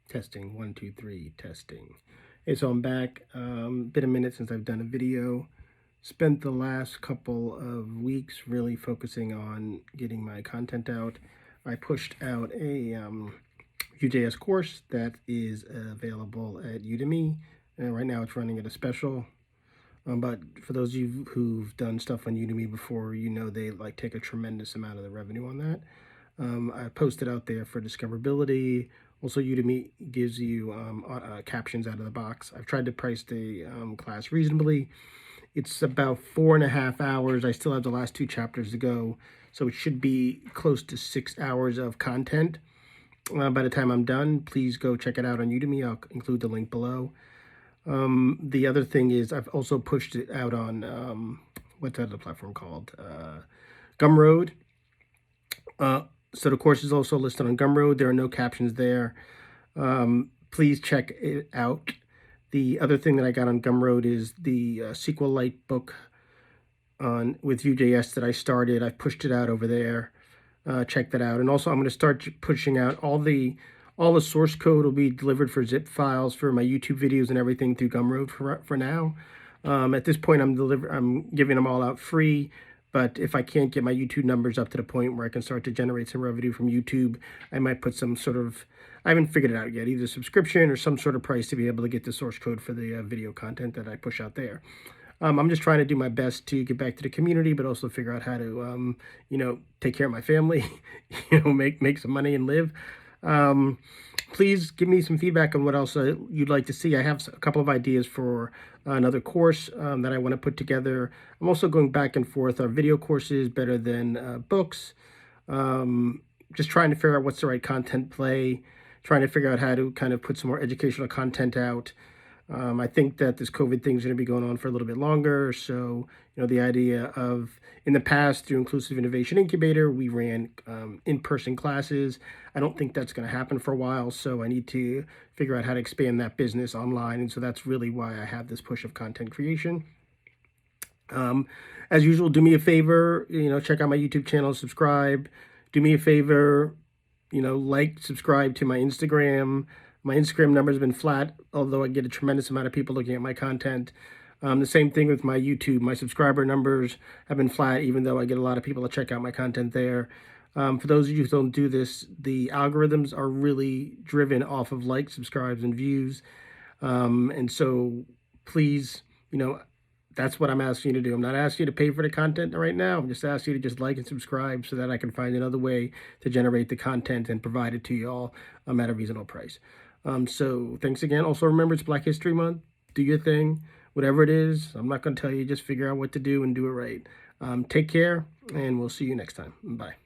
Testing, 1, 2, 3, testing. Hey, so I'm back. Been a minute since I've done a video. Spent the last couple of weeks really focusing on getting my content out. I pushed out a VueJS course that is available at Udemy. And right now it's running at a special. But for those of you who've done stuff on Udemy before, you know they take a tremendous amount of the revenue on that. I posted out there for discoverability. Also, Udemy gives you captions out of the box. I've tried to price the class reasonably. It's about 4.5 hours. I still have the last 2 chapters to go, so it should be close to 6 hours of content. By the time I'm done, please go check it out on Udemy. I'll include the link below. The other thing is I've also pushed it out on, what's that other platform called? Gumroad. So the course is also listed on Gumroad. There are no captions there. Please check it out. The other thing that I got on Gumroad is the SQLite book with Vue.js that I started. I've pushed it out over there. Check that out. And also I'm going to start pushing out all the source code will be delivered for zip files for my YouTube videos and everything through Gumroad for now. At this point, I'm giving them all out free. But if I can't get my YouTube numbers up to the point where I can start to generate some revenue from YouTube, I might put some sort of, I haven't figured it out yet, either subscription or some sort of price to be able to get the source code for the video content that I push out there. I'm just trying to do my best to get back to the community, but also figure out how to, take care of my family, make some money and live. Please give me some feedback on what else you'd like to see. I have a couple of ideas for another course that I want to put together. I'm also going back and forth. Are video courses better than books? Just trying to figure out what's the right content play, trying to figure out how to kind of put some more educational content out. I think that this COVID thing is going to be going on for a little bit longer. So, the idea of, in the past, through Inclusive Innovation Incubator, we ran in-person classes. I don't think that's going to happen for a while. So I need to figure out how to expand that business online. And so that's really why I have this push of content creation. As usual, do me a favor, check out my YouTube channel, subscribe. Do me a favor, subscribe to my Instagram. My Instagram numbers have been flat, although I get a tremendous amount of people looking at my content. The same thing with my YouTube. My subscriber numbers have been flat, even though I get a lot of people to check out my content there. For those of you who don't do this, the algorithms are really driven off of likes, subscribes, and views. And so please, that's what I'm asking you to do. I'm not asking you to pay for the content right now. I'm just asking you to just like and subscribe so that I can find another way to generate the content and provide it to you all at a reasonable price. So thanks again. Also, remember, it's Black History Month. Do your thing, whatever it is. I'm not going to tell you. Just figure out what to do and do it right. Take care, and we'll see you next time. Bye.